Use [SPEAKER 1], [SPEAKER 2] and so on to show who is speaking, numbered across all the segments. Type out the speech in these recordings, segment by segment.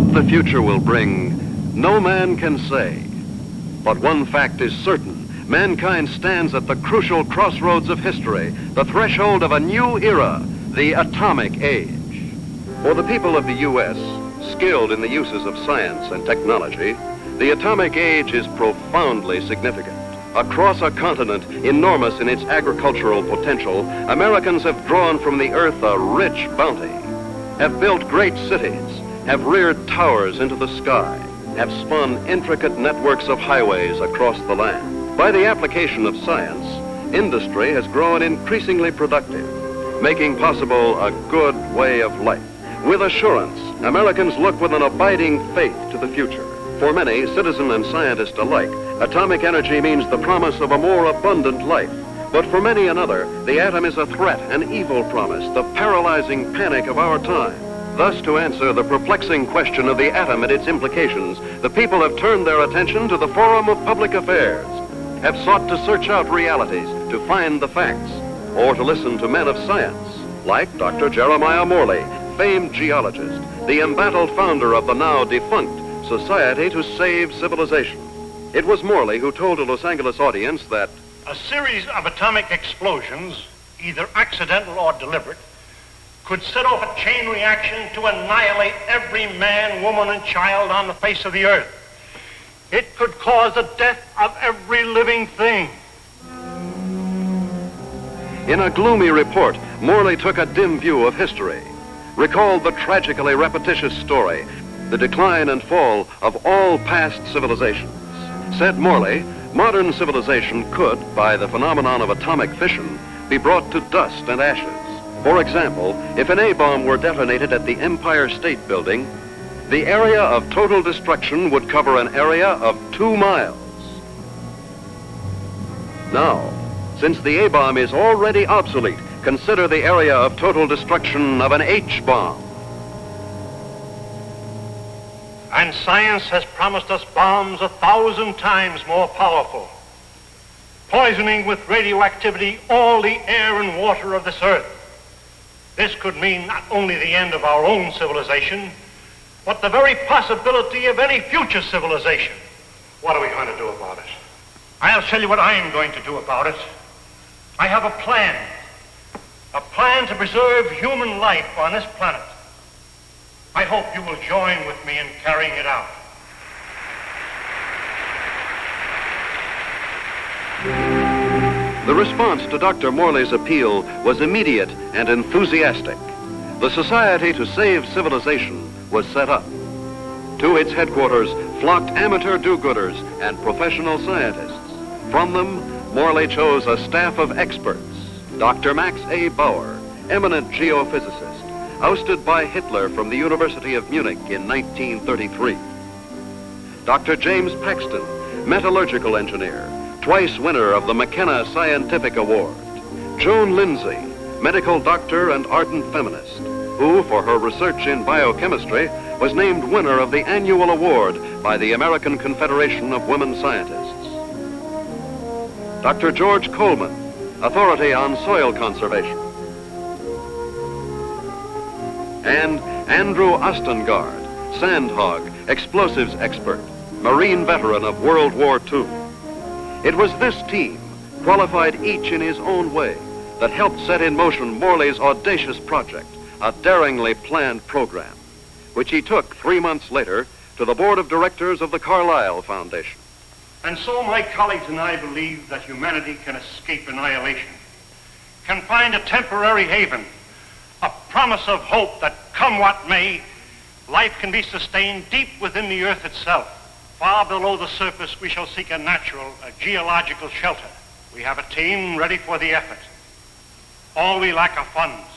[SPEAKER 1] What the future will bring, no man can say. But one fact is certain. Mankind stands at the crucial crossroads of history, the threshold of a new era, the atomic age. For the people of the U.S., skilled in the uses of science and technology, the atomic age is profoundly significant. Across a continent enormous in its agricultural potential, Americans have drawn from the earth a rich bounty, have built great cities, have reared towers into the sky, have spun intricate networks of highways across the land. By the application of science, industry has grown increasingly productive, making possible a good way of life. With assurance, Americans look with an abiding faith to the future. For many, citizen and scientist alike, atomic energy means the promise of a more abundant life. But for many another, the atom is a threat, an evil promise, the paralyzing panic of our time. Thus, to answer the perplexing question of the atom and its implications, the people have turned their attention to the forum of public affairs, have sought to search out realities, to find the facts, or to listen to men of science, like Dr. Jeremiah Morley, famed geologist, the embattled founder of the now defunct Society to Save Civilization. It was Morley who told a Los Angeles audience that
[SPEAKER 2] a series of atomic explosions, either accidental or deliberate, could set off a chain reaction to annihilate every man, woman, and child on the face of the earth. It could cause the death of every living thing.
[SPEAKER 1] In a gloomy report, Morley took a dim view of history, recalled the tragically repetitious story, the decline and fall of all past civilizations. Said Morley, modern civilization could, by the phenomenon of atomic fission, be brought to dust and ashes. For example, if an A-bomb were detonated at the Empire State Building, the area of total destruction would cover an area of 2 miles. Now, since the A-bomb is already obsolete, consider the area of total destruction of an H-bomb.
[SPEAKER 2] And science has promised us bombs 1,000 times more powerful, poisoning with radioactivity all the air and water of this earth. This could mean not only the end of our own civilization, but the very possibility of any future civilization. What are we going to do about it? I'll tell you what I'm going to do about it. I have a plan to preserve human life on this planet. I hope you will join with me in carrying it out.
[SPEAKER 1] The response to Dr. Morley's appeal was immediate and enthusiastic. The Society to Save Civilization was set up. To its headquarters flocked amateur do-gooders and professional scientists. From them, Morley chose a staff of experts. Dr. Max A. Bauer, eminent geophysicist, ousted by Hitler from the University of Munich in 1933. Dr. James Paxton, metallurgical engineer, twice winner of the McKenna Scientific Award. Joan Lindsay, medical doctor and ardent feminist, who, for her research in biochemistry, was named winner of the annual award by the American Confederation of Women Scientists. Dr. George Coleman, authority on soil conservation. And Andrew Ostengard, sandhog, explosives expert, Marine veteran of World War II. It was this team, qualified each in his own way, that helped set in motion Morley's audacious project, a daringly planned program, which he took 3 months later to the board of directors of the Carlyle Foundation.
[SPEAKER 2] And so my colleagues and I believe that humanity can escape annihilation, can find a temporary haven, a promise of hope that, come what may, life can be sustained deep within the earth itself. Far below the surface, we shall seek a geological shelter. We have a team ready for the effort. All we lack are funds.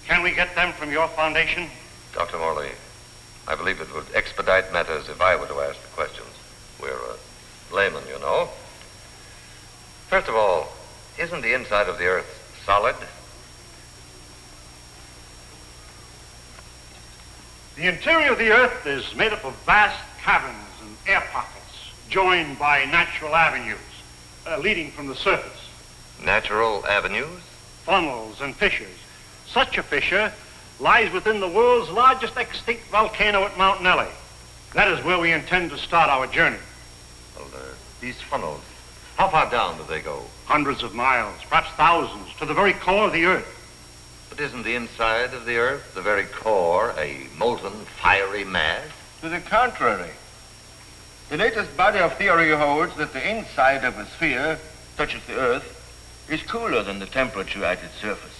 [SPEAKER 2] Can we get them from your foundation?
[SPEAKER 3] Dr. Morley, I believe it would expedite matters if I were to ask the questions. We're laymen, you know. First of all, isn't the inside of the earth solid?
[SPEAKER 2] The interior of the earth is made up of vast caverns and air pockets, joined by natural avenues leading from the surface.
[SPEAKER 3] Natural avenues?
[SPEAKER 2] Funnels and fissures. Such a fissure lies within the world's largest extinct volcano at Mount Nelly. That is where we intend to start our journey.
[SPEAKER 3] Well, these funnels, how far down do they go?
[SPEAKER 2] Hundreds of miles, perhaps thousands, to the very core of the Earth.
[SPEAKER 3] But isn't the inside of the Earth, the very core, a molten, fiery mass?
[SPEAKER 4] To the contrary. The latest body of theory holds that the inside of a sphere, such as the Earth, is cooler than the temperature at its surface.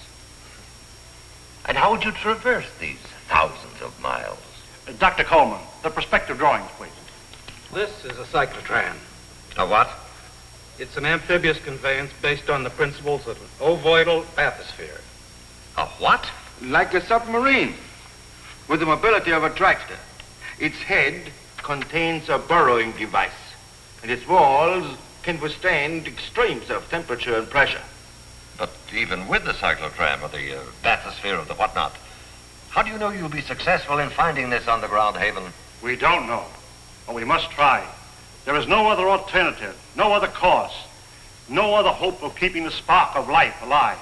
[SPEAKER 3] And how would you traverse these thousands of miles?
[SPEAKER 2] Dr. Coleman, the perspective drawings, please.
[SPEAKER 5] This is a cyclotram.
[SPEAKER 3] A what?
[SPEAKER 5] It's an amphibious conveyance based on the principles of an ovoidal bathysphere.
[SPEAKER 3] A what?
[SPEAKER 4] Like a submarine, with the mobility of a tractor. Its head contains a burrowing device, and its walls can withstand extremes of temperature and pressure.
[SPEAKER 3] But even with the cyclotram or the bathysphere or the whatnot, how do you know you'll be successful in finding this underground haven?
[SPEAKER 2] We don't know, but we must try. There is no other alternative, no other course, no other hope of keeping the spark of life alive.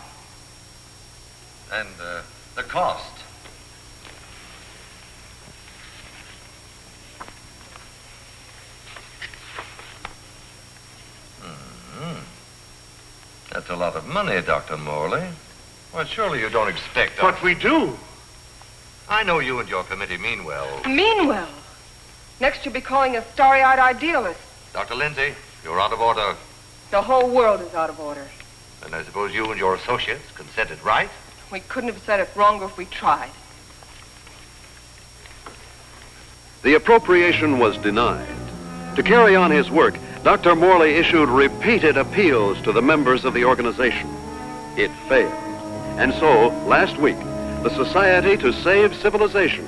[SPEAKER 3] And the cost? That's a lot of money, Dr. Morley. Well, surely you don't expect...
[SPEAKER 2] But we do.
[SPEAKER 3] I know you and your committee mean well.
[SPEAKER 6] Mean well? Next you'll be calling us starry-eyed idealists.
[SPEAKER 3] Dr. Lindsay, you're out of order.
[SPEAKER 6] The whole world is out of order.
[SPEAKER 3] And I suppose you and your associates can set it right?
[SPEAKER 6] We couldn't have said it wronger if we tried.
[SPEAKER 1] The appropriation was denied. To carry on his work, Dr. Morley issued repeated appeals to the members of the organization. It failed. And so, last week, the Society to Save Civilization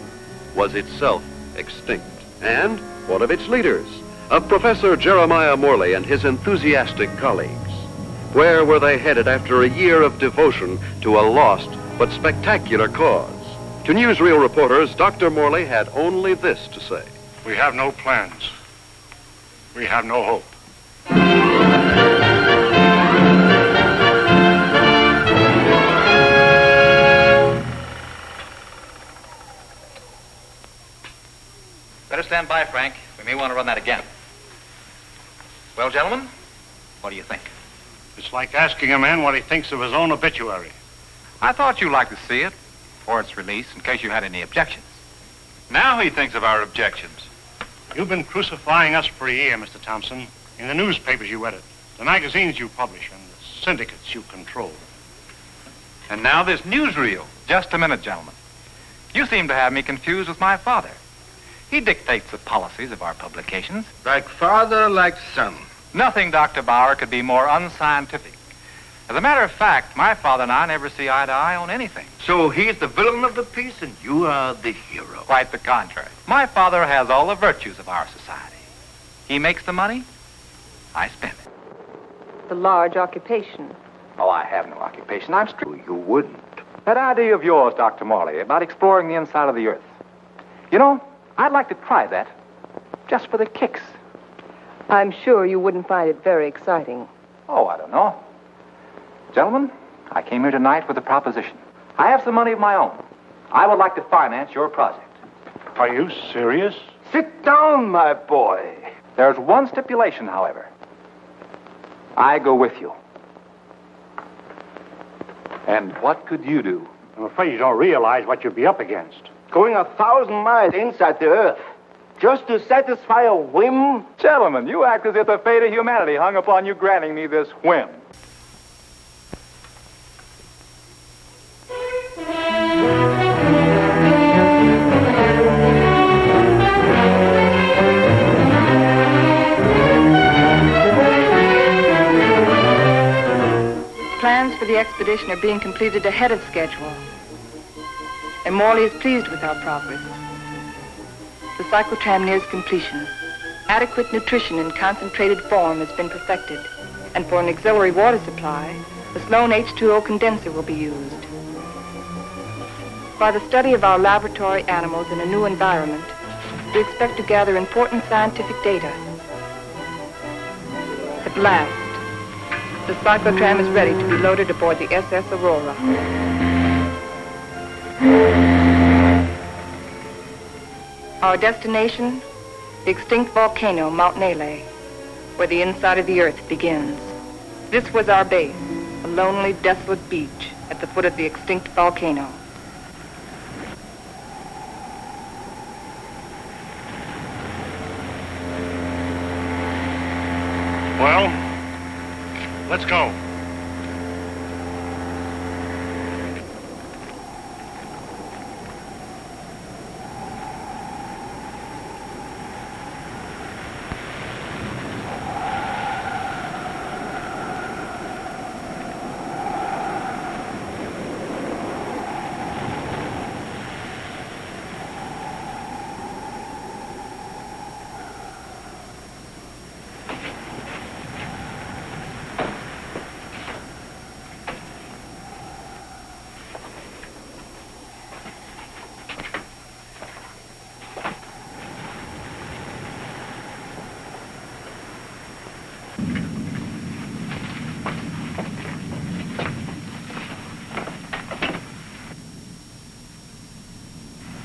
[SPEAKER 1] was itself extinct. And one of its leaders, of Professor Jeremiah Morley and his enthusiastic colleagues. Where were they headed after a year of devotion to a lost but spectacular cause? To newsreel reporters, Dr. Morley had only this to say.
[SPEAKER 2] We have no plans. We have no hope.
[SPEAKER 7] Better stand by, Frank. We may want to run that again. Well, gentlemen, what do you think?
[SPEAKER 2] It's like asking a man what he thinks of his own obituary.
[SPEAKER 8] I thought you'd like to see it for its release in case you had any objections. Now he thinks of our objections.
[SPEAKER 2] You've been crucifying us for a year, Mr. Thompson, in the newspapers you edit, the magazines you publish, and the syndicates you control.
[SPEAKER 8] And now this newsreel. Just a minute, gentlemen. You seem to have me confused with my father. He dictates the policies of our publications.
[SPEAKER 4] Like father, like son.
[SPEAKER 8] Nothing, Dr. Bauer, could be more unscientific. As a matter of fact, my father and I never see eye to eye on anything.
[SPEAKER 4] So he's the villain of the piece and you are the hero.
[SPEAKER 8] Quite the contrary. My father has all the virtues of our society. He makes the money, I spend it.
[SPEAKER 6] The large occupation.
[SPEAKER 7] Oh, I have no occupation. I'm strictly...
[SPEAKER 4] You wouldn't.
[SPEAKER 8] That idea of yours, Dr. Morley, about exploring the inside of the Earth. You know, I'd like to try that, just for the kicks.
[SPEAKER 6] I'm sure you wouldn't find it very exciting.
[SPEAKER 8] Oh, I don't know. Gentlemen, I came here tonight with a proposition. I have some money of my own. I would like to finance your project.
[SPEAKER 2] Are you serious?
[SPEAKER 4] Sit down, my boy.
[SPEAKER 8] There's one stipulation, however. I go with you. And what could you do?
[SPEAKER 2] I'm afraid you don't realize what you'd be up against.
[SPEAKER 4] Going 1,000 miles inside the Earth just to satisfy a whim?
[SPEAKER 8] Gentlemen, you act as if the fate of humanity hung upon you granting me this whim.
[SPEAKER 6] Plans for the expedition are being completed ahead of schedule. And Morley is pleased with our progress. The cyclotram nears completion. Adequate nutrition in concentrated form has been perfected. And for an auxiliary water supply, the Sloan H2O condenser will be used. By the study of our laboratory animals in a new environment, we expect to gather important scientific data. At last, the cyclotram is ready to be loaded aboard the SS Aurora. Our destination, the extinct volcano, Mount Nele, where the inside of the earth begins. This was our base, a lonely, desolate beach at the foot of the extinct volcano.
[SPEAKER 2] Well, let's go.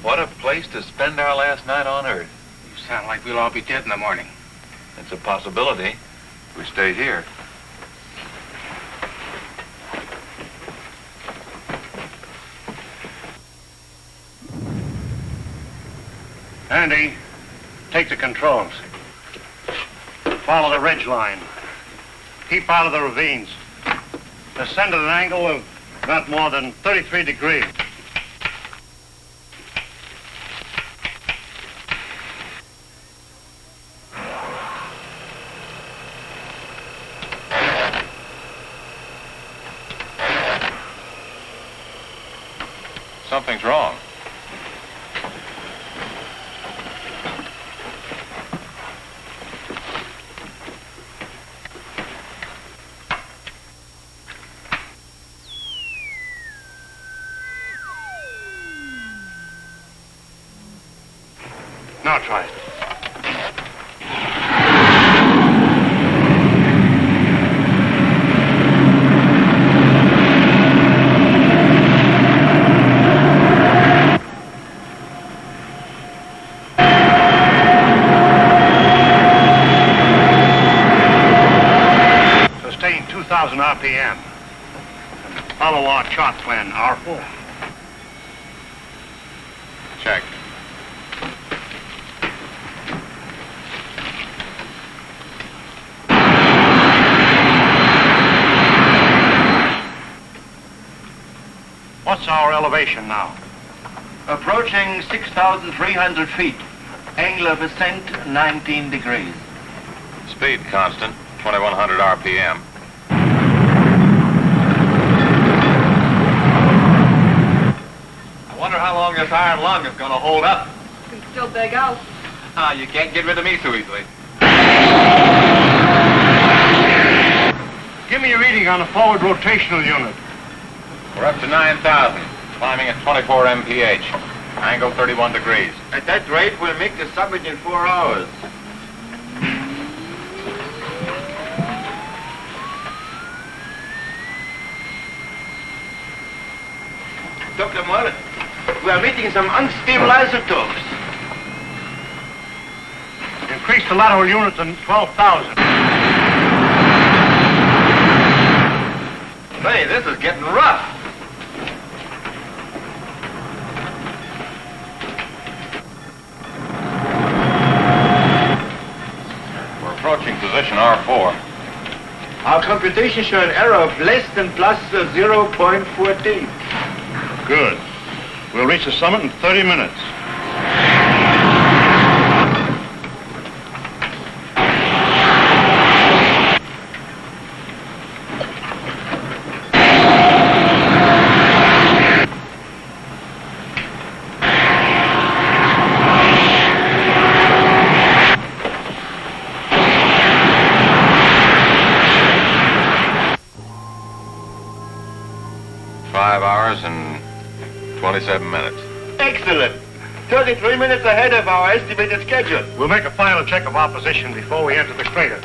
[SPEAKER 9] What a place to spend our last night on Earth.
[SPEAKER 5] You sound like we'll all be dead in the morning.
[SPEAKER 9] It's a possibility if we stay here.
[SPEAKER 2] Andy, take the controls. Follow the ridge line. Keep out of the ravines. Descend at an angle of not more than 33 degrees.
[SPEAKER 9] Something's wrong.
[SPEAKER 2] Now try it. Sustain 2,000 RPM. Follow our chart plan, R4.
[SPEAKER 9] Check.
[SPEAKER 2] What's our elevation now?
[SPEAKER 4] Approaching 6,300 feet. Angle of ascent, 19 degrees.
[SPEAKER 9] Speed constant, 2,100 RPM.
[SPEAKER 7] I wonder how long this iron lung is going to hold up.
[SPEAKER 6] You can still beg out.
[SPEAKER 7] You can't get rid of me so easily.
[SPEAKER 2] Give me a reading on the forward rotational unit.
[SPEAKER 9] We're up to 9,000, climbing at 24 mph. Angle 31 degrees.
[SPEAKER 4] At that rate, we'll make the summit in 4 hours. Dr. Marilyn, we are meeting some unstable isotopes.
[SPEAKER 2] Increase the lateral unit to 12,000.
[SPEAKER 7] Say, this is getting rough.
[SPEAKER 9] We're approaching position R4.
[SPEAKER 4] Our computations show an error of less than plus 0.14.
[SPEAKER 2] Good. We'll reach the summit in 30 minutes.
[SPEAKER 9] And 27 minutes.
[SPEAKER 4] Excellent. 33 minutes ahead of our estimated schedule.
[SPEAKER 2] We'll make a final check of our position before we enter the crater.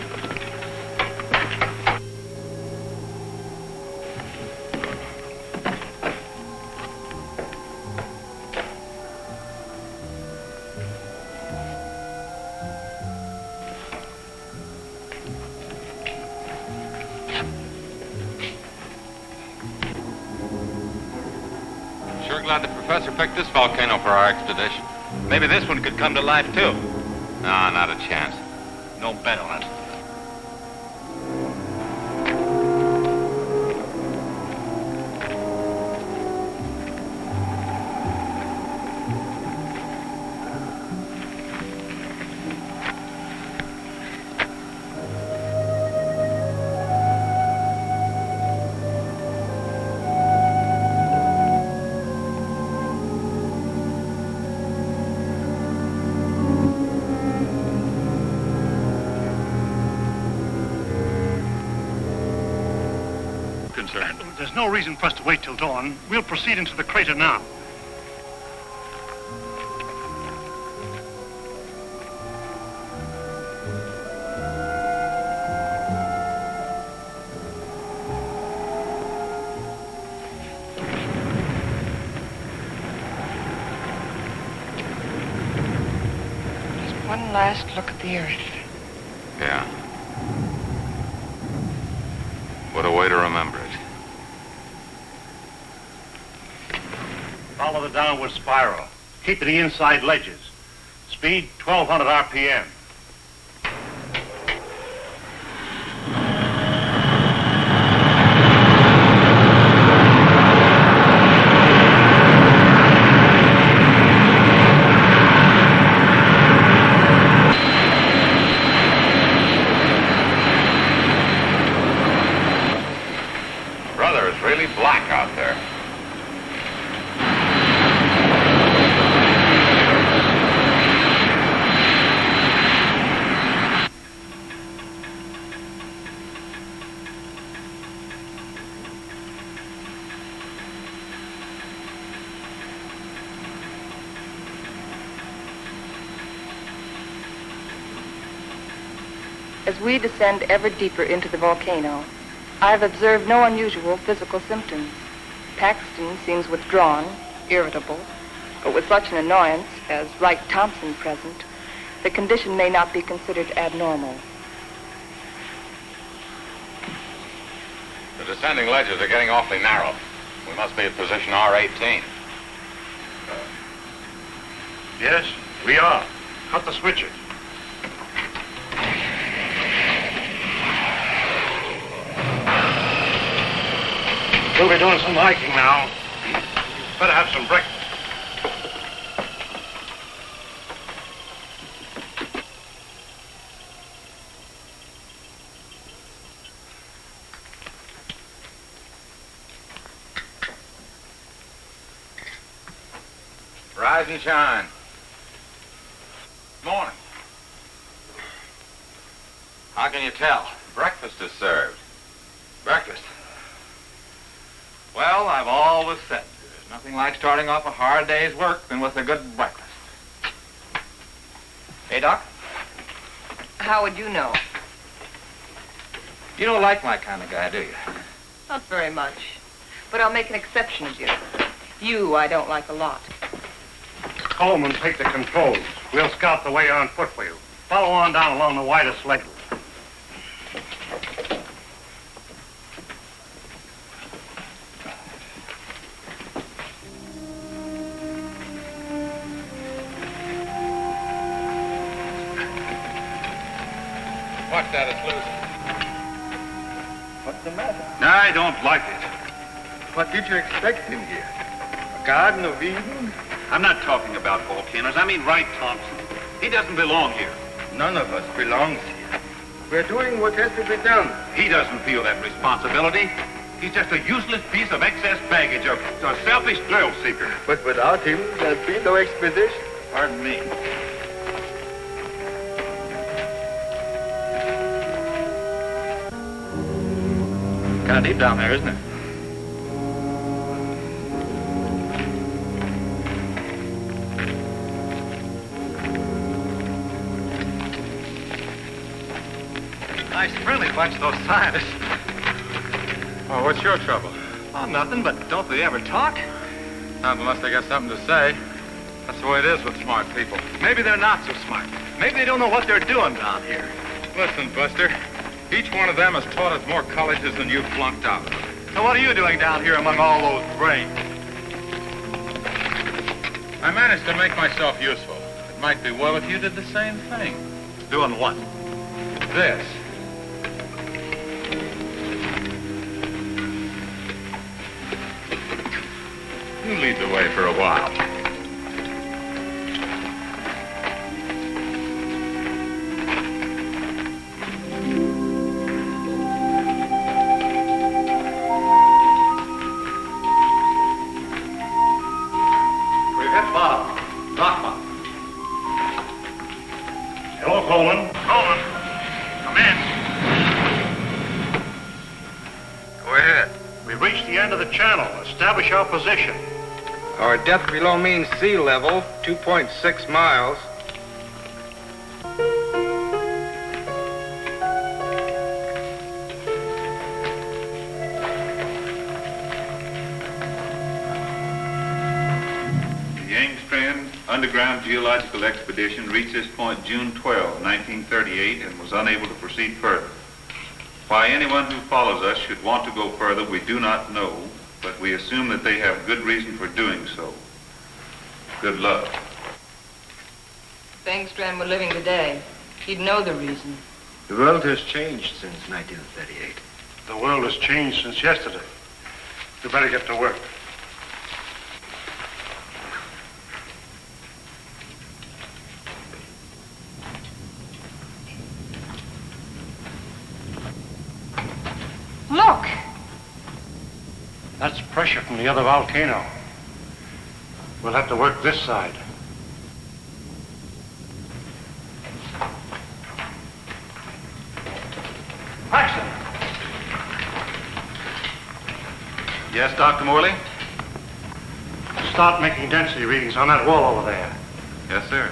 [SPEAKER 9] professor picked this volcano for our expedition.
[SPEAKER 5] Maybe this one could come to life, too.
[SPEAKER 9] No, not a chance.
[SPEAKER 5] No bet on it.
[SPEAKER 2] There's no reason for us to wait till dawn. We'll proceed into the crater now.
[SPEAKER 6] Just one last look at the earth.
[SPEAKER 9] Yeah. What a way to remember it.
[SPEAKER 2] Follow the downward spiral. Keep to the inside ledges. Speed 1,200 RPM.
[SPEAKER 9] Brother, it's really black out there.
[SPEAKER 6] As we descend ever deeper into the volcano, I have observed no unusual physical symptoms. Paxton seems withdrawn, irritable, but with such an annoyance as Wright Thompson present, the condition may not be considered abnormal.
[SPEAKER 9] The descending ledges are getting awfully narrow. We must be at position R18.
[SPEAKER 2] Yes, we are. Cut the switches. We'll be doing some hiking now. Better have some breakfast.
[SPEAKER 9] Rise and shine. Morning. How can you tell? Breakfast is served.
[SPEAKER 8] Breakfast. Well, I've always said there's nothing like starting off a hard day's work than with a good breakfast. Hey, Doc?
[SPEAKER 6] How would you know?
[SPEAKER 8] You don't like my kind of guy, do you?
[SPEAKER 6] Not very much. But I'll make an exception of you. You I don't like a lot.
[SPEAKER 2] Coleman, take the controls. We'll scout the way on foot for you. Follow on down along the widest leg.
[SPEAKER 9] Watch that, it's loose.
[SPEAKER 4] What's the matter?
[SPEAKER 2] I don't like it.
[SPEAKER 4] What did you expect in here? A Garden of Eden?
[SPEAKER 5] I'm not talking about volcanoes. I mean Wright Thompson. He doesn't belong here.
[SPEAKER 4] None of us belongs here. We're doing what has to be done.
[SPEAKER 5] He doesn't feel that responsibility. He's just a useless piece of excess baggage, a selfish thrill seeker.
[SPEAKER 4] But without him, there'd be no expedition.
[SPEAKER 5] Pardon me.
[SPEAKER 8] Kind of deep down there, isn't it? Nice friendly bunch, those scientists.
[SPEAKER 9] Oh, what's your trouble?
[SPEAKER 8] Oh, nothing, but don't they ever talk?
[SPEAKER 9] Not unless they got something to say. That's the way it is with smart people.
[SPEAKER 8] Maybe they're not so smart. Maybe they don't know what they're doing down here.
[SPEAKER 9] Listen, Buster. Each one of them has taught us more colleges than you've flunked out of.
[SPEAKER 8] So what are you doing down here among all those brains?
[SPEAKER 9] I managed to make myself useful. It might be well if you did the same thing.
[SPEAKER 2] Doing what?
[SPEAKER 9] This. You lead the way for a while.
[SPEAKER 2] We've hit bottom. Rock bottom. Hello, Coleman.
[SPEAKER 3] Coleman, come in. Go ahead.
[SPEAKER 2] We've reached the end of the channel. Establish our position.
[SPEAKER 4] Our depth below mean sea level, 2.6 miles.
[SPEAKER 5] The Engstrand Underground Geological Expedition reached this point June 12, 1938, and was unable to proceed further. Why anyone who follows us should want to go further, we do not know, but we assume that they have good reason for doing so. Good luck.
[SPEAKER 6] If Engstrand were living today, he'd know the reason.
[SPEAKER 4] The world has changed since 1938.
[SPEAKER 2] The world has changed since yesterday. We better get to work.
[SPEAKER 6] Look!
[SPEAKER 2] That's pressure from the other volcano. We'll have to work this side. Paxton!
[SPEAKER 5] Yes, Dr. Morley?
[SPEAKER 2] Start making density readings on that wall over there.
[SPEAKER 5] Yes, sir.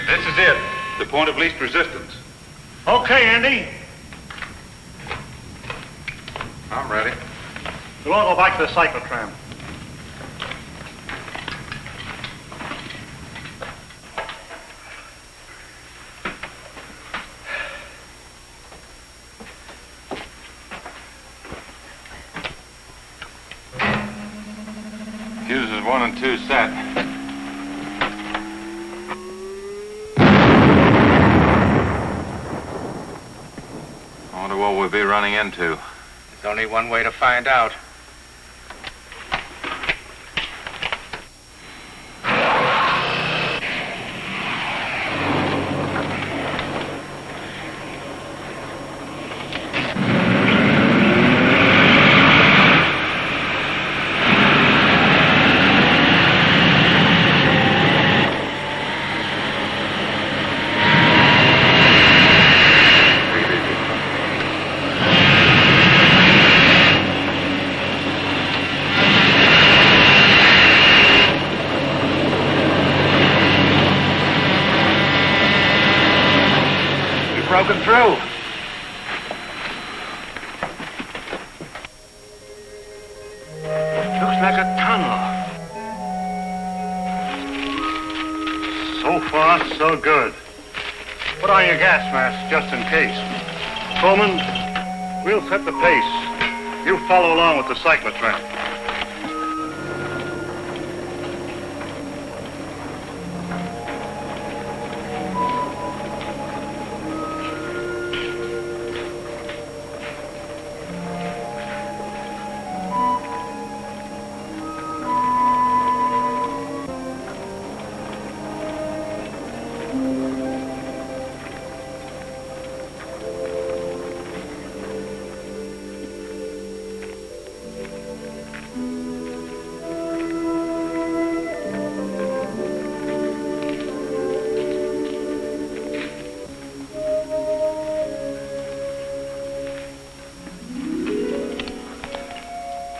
[SPEAKER 5] This is it. The point of least resistance.
[SPEAKER 2] Okay, Andy.
[SPEAKER 9] I'm ready.
[SPEAKER 2] We'll all go back to the cyclotram.
[SPEAKER 9] Fuses 1 and 2 set. I wonder what we'll be running into.
[SPEAKER 4] There's only one way to find out.
[SPEAKER 2] Broken through. Looks like a tunnel. So far, so good. Put on your gas mask just in case. Coleman, we'll set the pace. You follow along with the cyclotram.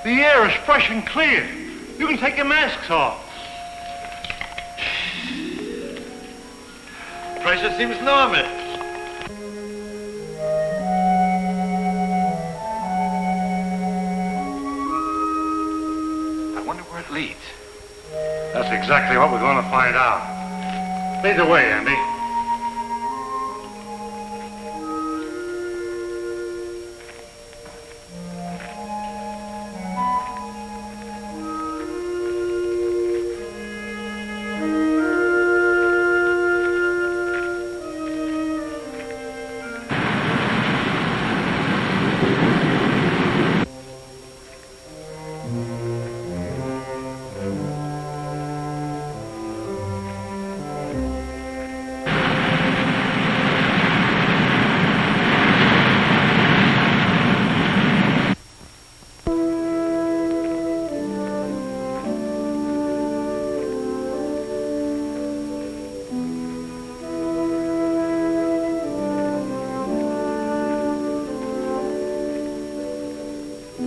[SPEAKER 2] The air is fresh and clear. You can take your masks off. Pressure seems normal.
[SPEAKER 8] I wonder where it leads.
[SPEAKER 2] That's exactly what we're going to find out. Lead the way, Andy. How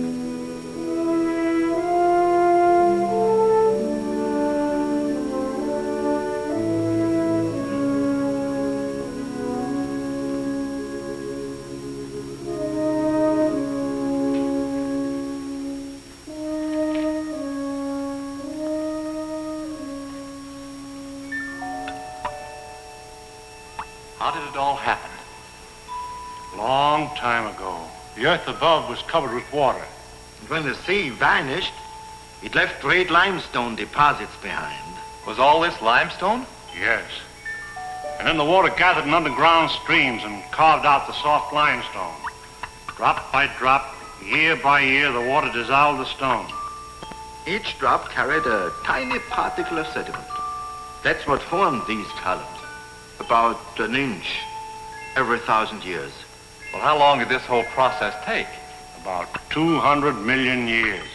[SPEAKER 2] did it all happen? Long time ago. The earth above was covered with water.
[SPEAKER 4] And when the sea vanished, it left great limestone deposits behind.
[SPEAKER 8] Was all this limestone?
[SPEAKER 2] Yes. And then the water gathered in underground streams and carved out the soft limestone. Drop by drop, year by year, the water dissolved the stone.
[SPEAKER 4] Each drop carried a tiny particle of sediment. That's what formed these columns. About an inch every 1,000 years.
[SPEAKER 8] Well, how long did this whole process take?
[SPEAKER 2] About 200 million years.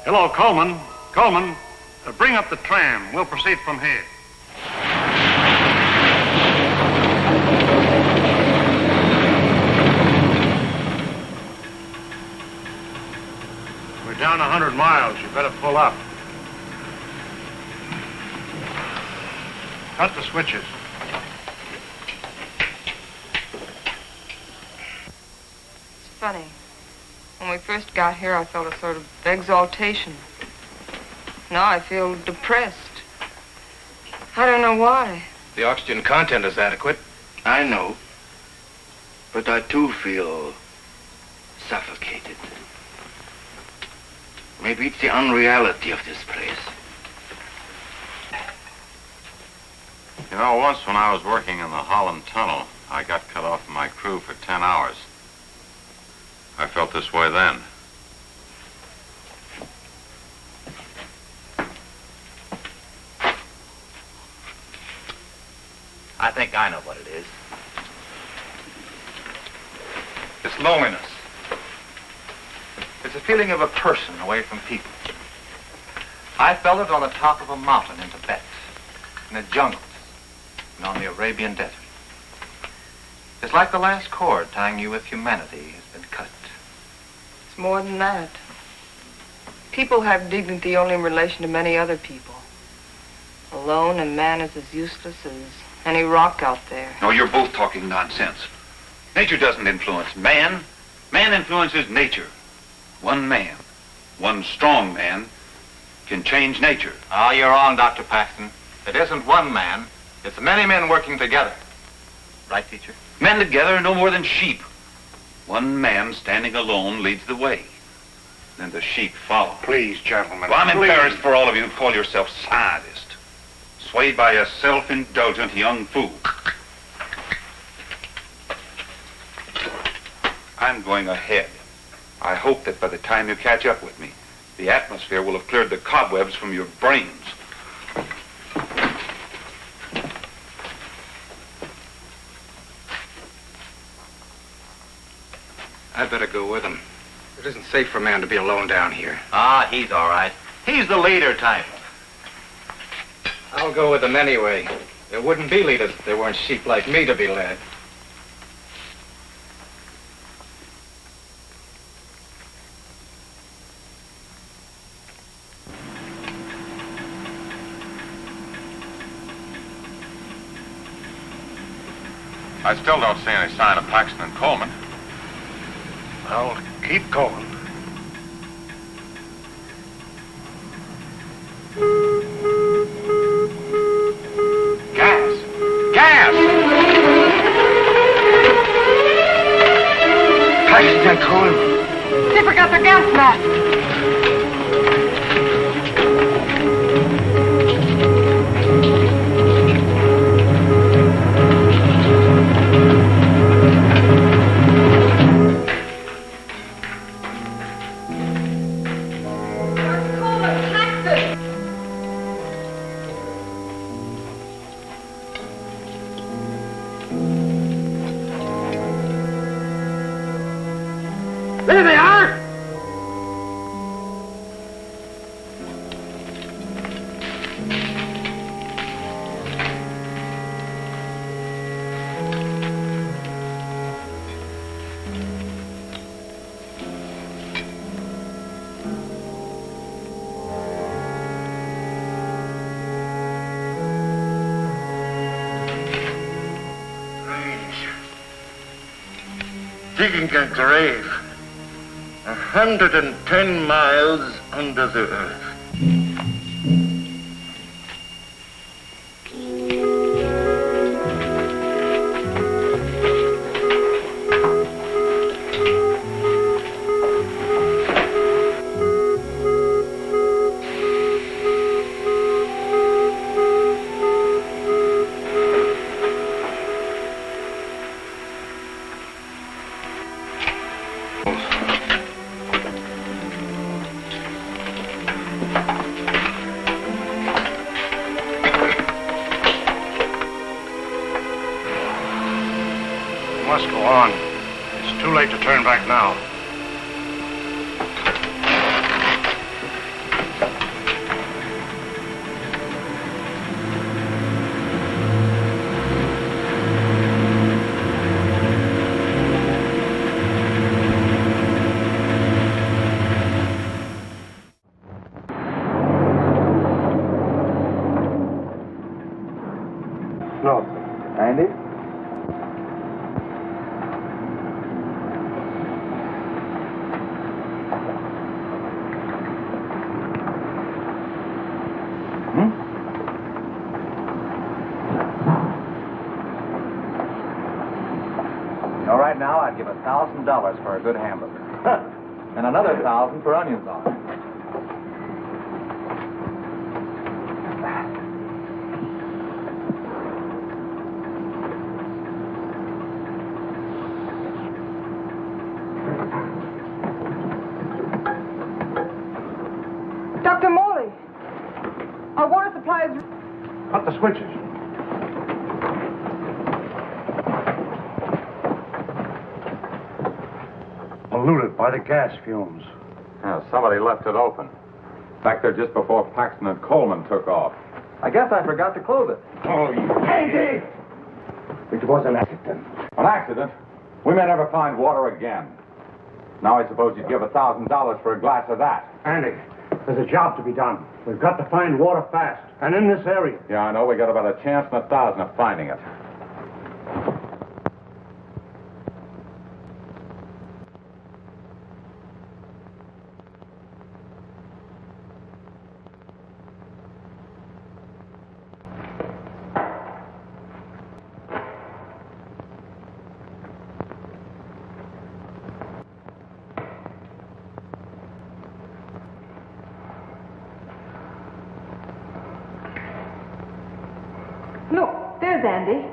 [SPEAKER 2] Hello, Coleman. Coleman, bring up the tram. We'll proceed from here. We're down 100 miles. You better pull up. Cut the switches.
[SPEAKER 6] It's funny. When we first got here, I felt a sort of exaltation. Now I feel depressed. I don't know why.
[SPEAKER 7] The oxygen content is adequate.
[SPEAKER 4] I know. But I too feel suffocated. Maybe it's the unreality of this place.
[SPEAKER 9] You know, once when I was working in the Holland Tunnel, I got cut off from my crew for 10 hours. I felt this way then.
[SPEAKER 7] I think I know what it is.
[SPEAKER 8] It's loneliness. It's a feeling of a person away from people. I felt it on the top of a mountain in Tibet, in the jungles, and on the Arabian desert. It's like the last cord tying you with humanity has been cut.
[SPEAKER 6] It's more than that. People have dignity only in relation to many other people. Alone, a man is as useless as any rock out there.
[SPEAKER 10] No, you're both talking nonsense. Nature doesn't influence man. Man influences nature. One man, one strong man, can change nature.
[SPEAKER 7] Oh, you're wrong, Dr. Paxton. It isn't one man. It's many men working together. Right, teacher?
[SPEAKER 10] Men together are no more than sheep. One man standing alone leads the way. Then the sheep follow.
[SPEAKER 2] Please, gentlemen.
[SPEAKER 10] Well, I'm
[SPEAKER 2] please.
[SPEAKER 10] embarrassed for all of you who call yourself scientists. Swayed by a self-indulgent young fool. I'm going ahead. I hope that by the time you catch up with me, the atmosphere will have cleared the cobwebs from your brains.
[SPEAKER 7] I'd better go with him. It isn't safe for a man to be alone down here. Ah, he's all right. He's the leader type. I'll go with them anyway. There wouldn't be leaders if there weren't sheep like me to be led.
[SPEAKER 9] I still don't see any sign of Paxton and Coleman.
[SPEAKER 2] Well, keep going.
[SPEAKER 10] Gas! Gas!
[SPEAKER 4] Paxton and Coleman.
[SPEAKER 6] They forgot their gas mask.
[SPEAKER 4] There they are! digging a grave 110 miles under the earth.
[SPEAKER 2] Must go on. It's too late to turn back now.
[SPEAKER 11] No. Andy?
[SPEAKER 8] You know, right now I'd give $1,000 for a good hamburger. And another 1,000 for onions on it.
[SPEAKER 6] Dr. Morley, our water supply is...
[SPEAKER 2] Cut the switches. Polluted by the gas fumes.
[SPEAKER 7] Yeah, somebody left it open. Back there just before Paxton and Coleman took off.
[SPEAKER 8] I guess I forgot to close it.
[SPEAKER 2] Oh, you...
[SPEAKER 11] Andy! It was an accident.
[SPEAKER 7] An accident? We may never find water again. Now I suppose you'd give $1,000 for a glass of that.
[SPEAKER 2] Andy, there's a job to be done. We've got to find water fast, and in this area.
[SPEAKER 7] Yeah, I know. We got about a chance in 1,000 of finding it.
[SPEAKER 6] Look, there's Andy.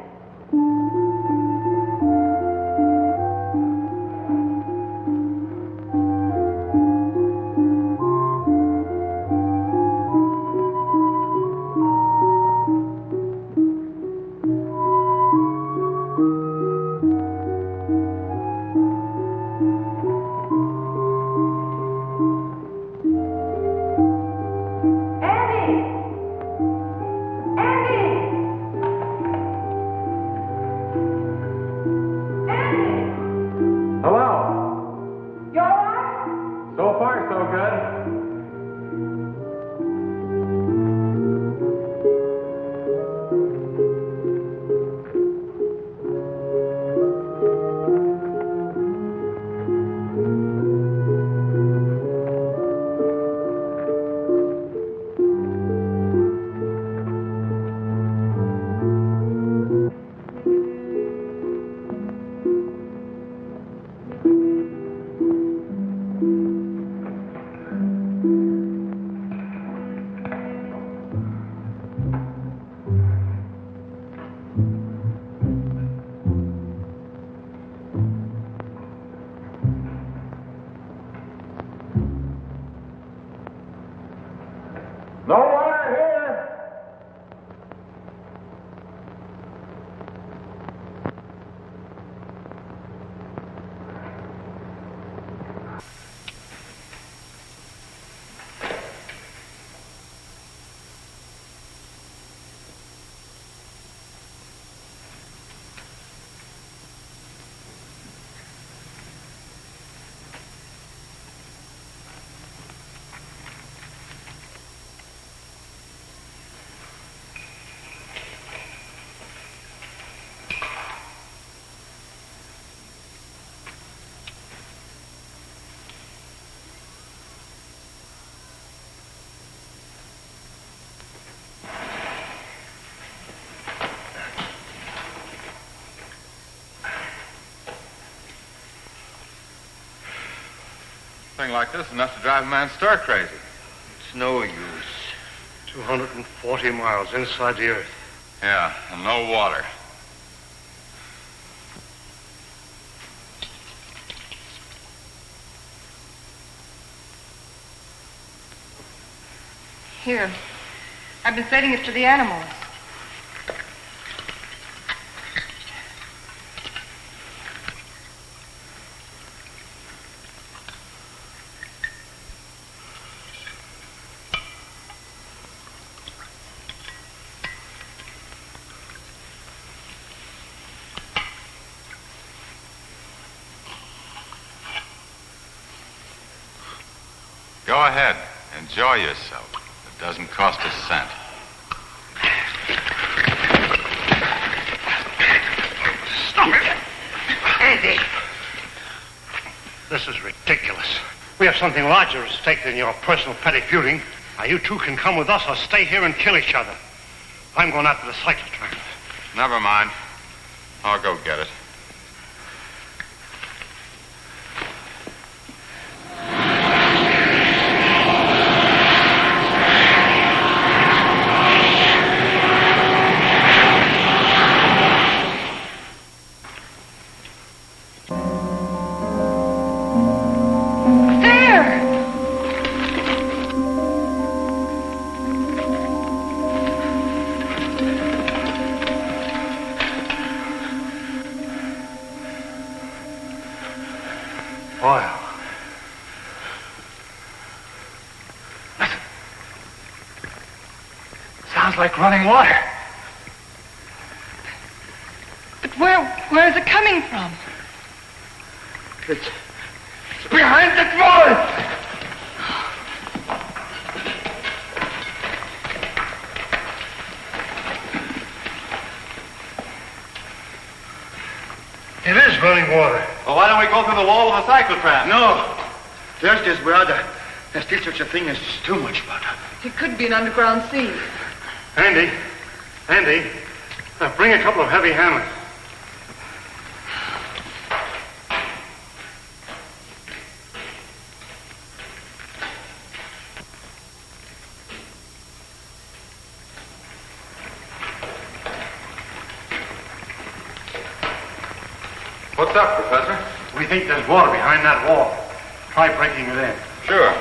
[SPEAKER 7] No water here! Thing like this enough to drive a man stir crazy.
[SPEAKER 4] It's no use.
[SPEAKER 2] 240 miles inside the Earth.
[SPEAKER 7] Yeah, and no water.
[SPEAKER 6] Here. I've been setting it to the animals.
[SPEAKER 7] Go ahead. Enjoy yourself. It doesn't cost a cent.
[SPEAKER 2] Stop it! Andy! This is ridiculous. We have something larger at stake than your personal petty feuding. Now, you two can come with us or stay here and kill each other. I'm going after the cyclotron.
[SPEAKER 7] Never mind. I'll go get it.
[SPEAKER 2] Oil. Listen. Sounds like running water.
[SPEAKER 6] But where is it coming from?
[SPEAKER 2] It's behind that wall! It is running water.
[SPEAKER 8] Well, why don't we go through the wall with a cyclotron?
[SPEAKER 4] No. There's this brother. There's still such a thing as too much butter.
[SPEAKER 6] It could be an underground sea.
[SPEAKER 2] Andy, bring a couple of heavy hammers.
[SPEAKER 7] What's up, Professor?
[SPEAKER 2] We think there's water behind that wall. Try breaking it in.
[SPEAKER 7] Sure.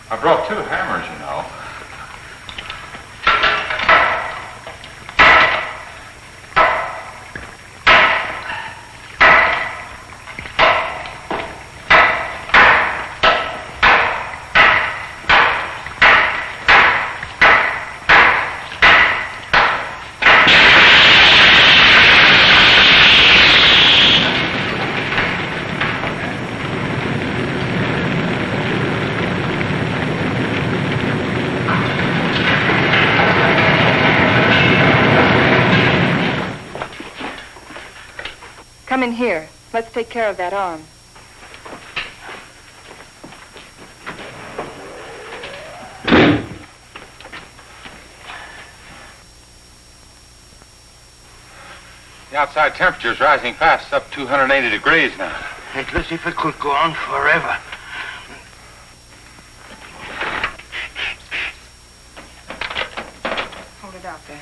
[SPEAKER 7] I brought 2 hammers, you know.
[SPEAKER 6] Come in here. Let's take care of that arm.
[SPEAKER 7] The outside temperature is rising fast. It's up 280 degrees now.
[SPEAKER 4] It looks as if it could go on forever.
[SPEAKER 6] Hold it out there.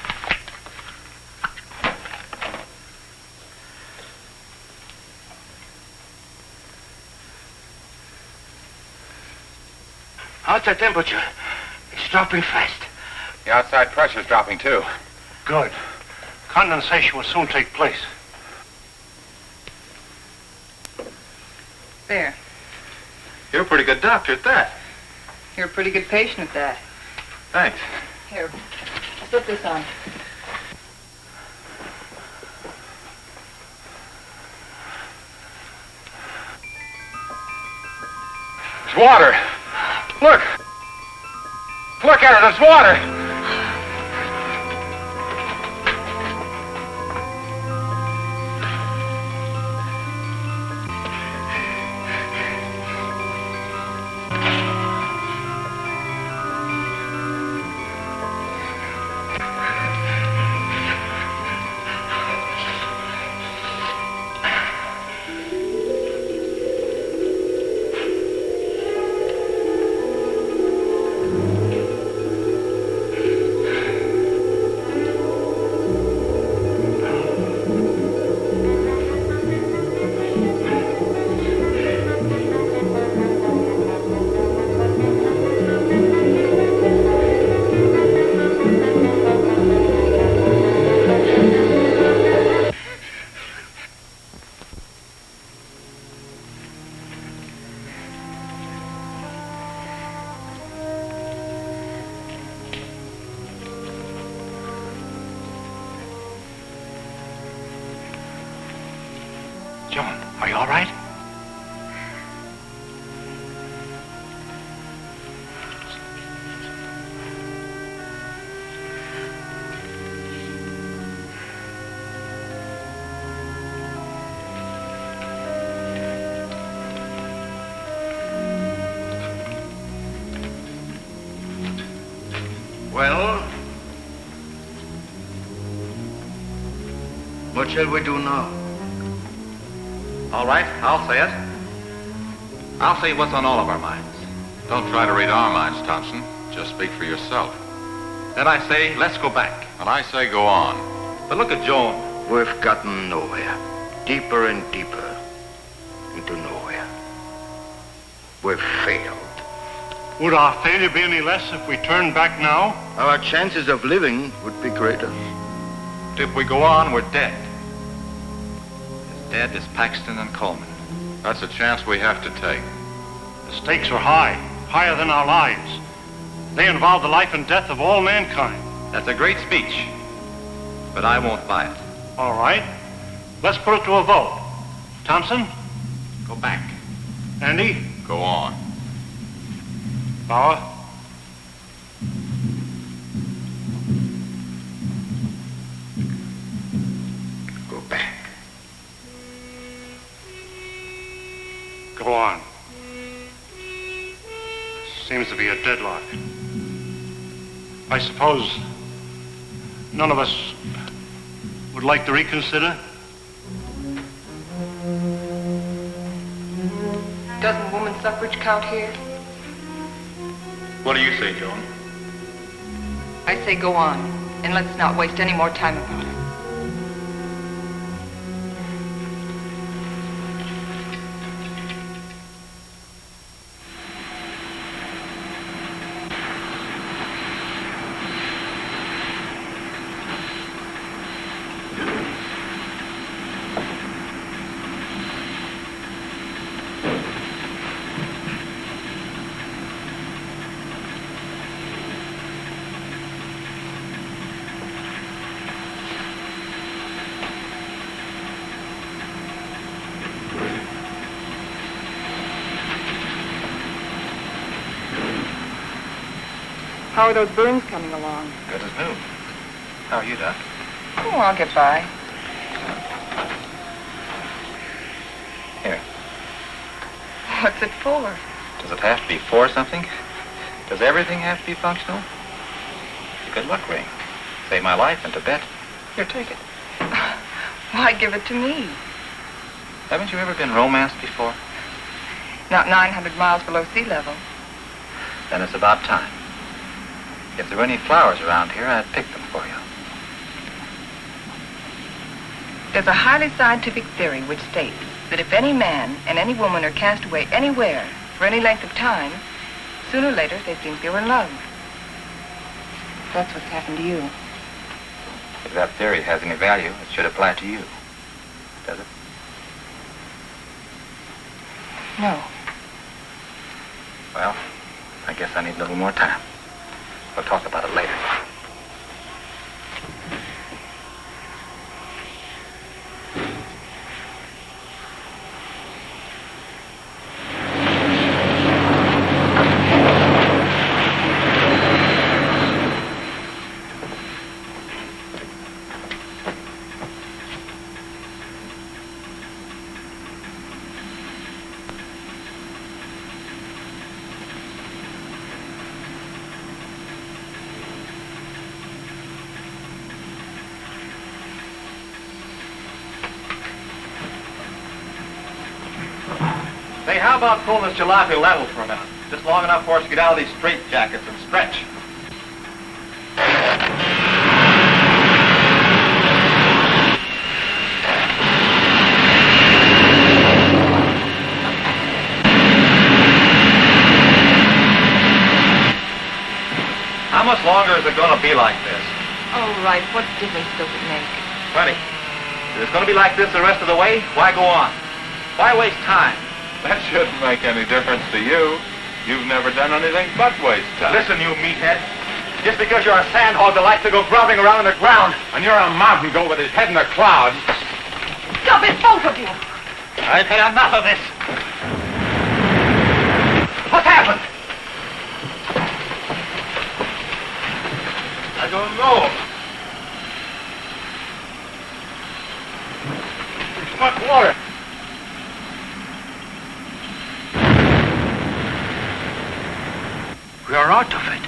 [SPEAKER 4] Outside temperature. It's dropping fast.
[SPEAKER 7] The outside pressure is dropping, too.
[SPEAKER 2] Good. Condensation will soon take place.
[SPEAKER 6] There.
[SPEAKER 7] You're a pretty good doctor at that.
[SPEAKER 6] You're a pretty good patient at that.
[SPEAKER 7] Thanks.
[SPEAKER 6] Here. Slip this on.
[SPEAKER 7] It's water. Look. Look at it. It's water.
[SPEAKER 8] Joan, are you all right?
[SPEAKER 4] Well, what shall we do now?
[SPEAKER 8] All right, I'll say it. I'll say what's on all of our minds.
[SPEAKER 9] Don't try to read our minds, Thompson. Just speak for yourself.
[SPEAKER 8] Then I say, let's go back.
[SPEAKER 9] And I say go on.
[SPEAKER 8] But look at Joan.
[SPEAKER 4] We've gotten nowhere. Deeper and deeper into nowhere. We've failed.
[SPEAKER 2] Would our failure be any less if we turned back now?
[SPEAKER 4] Our chances of living would be greater.
[SPEAKER 8] If we go on, we're dead. As dead as Paxton and Coleman.
[SPEAKER 9] That's a chance we have to take.
[SPEAKER 2] The stakes are high, higher than our lives. They involve the life and death of all mankind.
[SPEAKER 8] That's a great speech, but I won't buy it.
[SPEAKER 2] All right. Let's put it to a vote. Thompson?
[SPEAKER 8] Go back.
[SPEAKER 2] Andy?
[SPEAKER 9] Go on.
[SPEAKER 2] Bauer?
[SPEAKER 4] Go back.
[SPEAKER 2] Go on. Seems to be a deadlock. I suppose none of us would like to reconsider?
[SPEAKER 6] Doesn't woman suffrage count here?
[SPEAKER 8] What do you say, Joan?
[SPEAKER 6] I say go on, and let's not waste any more time about it. How are those burns coming along?
[SPEAKER 8] Good as new. How are you, Doc?
[SPEAKER 6] Oh, I'll get by.
[SPEAKER 8] Here.
[SPEAKER 6] What's it for?
[SPEAKER 8] Does it have to be for something? Does everything have to be functional? It's a good luck ring. Saved my life in Tibet. Here, take it.
[SPEAKER 6] Why give it to me?
[SPEAKER 8] Haven't you ever been romanced before?
[SPEAKER 6] Not 900 miles below sea level.
[SPEAKER 8] Then it's about time. If there were any flowers around here, I'd pick them for you.
[SPEAKER 6] There's a highly scientific theory which states that if any man and any woman are cast away anywhere for any length of time, sooner or later they think they were in love. That's what's happened to you.
[SPEAKER 8] If that theory has any value, it should apply to you. Does it?
[SPEAKER 6] No.
[SPEAKER 8] Well, I guess I need a little more time. We'll talk about it later. Hey, how about pulling this jalopy level for a minute? Just long enough for us to get out of these straitjackets and stretch. How much longer is it going to be like this?
[SPEAKER 6] Oh, right. What difference does it make?
[SPEAKER 8] Plenty. If it's going to be like this the rest of the way, why go on? Why waste time?
[SPEAKER 9] That shouldn't make any difference to you. You've never done anything but waste time.
[SPEAKER 8] Listen, you meathead. Just because you're a sand hog that likes to go groveling around in the ground.
[SPEAKER 7] And you're a mountain goat with his head in the clouds.
[SPEAKER 6] Stop it, both of you!
[SPEAKER 8] I've had enough of this. What's happened?
[SPEAKER 2] I don't know. It's hot water.
[SPEAKER 4] We are out of it.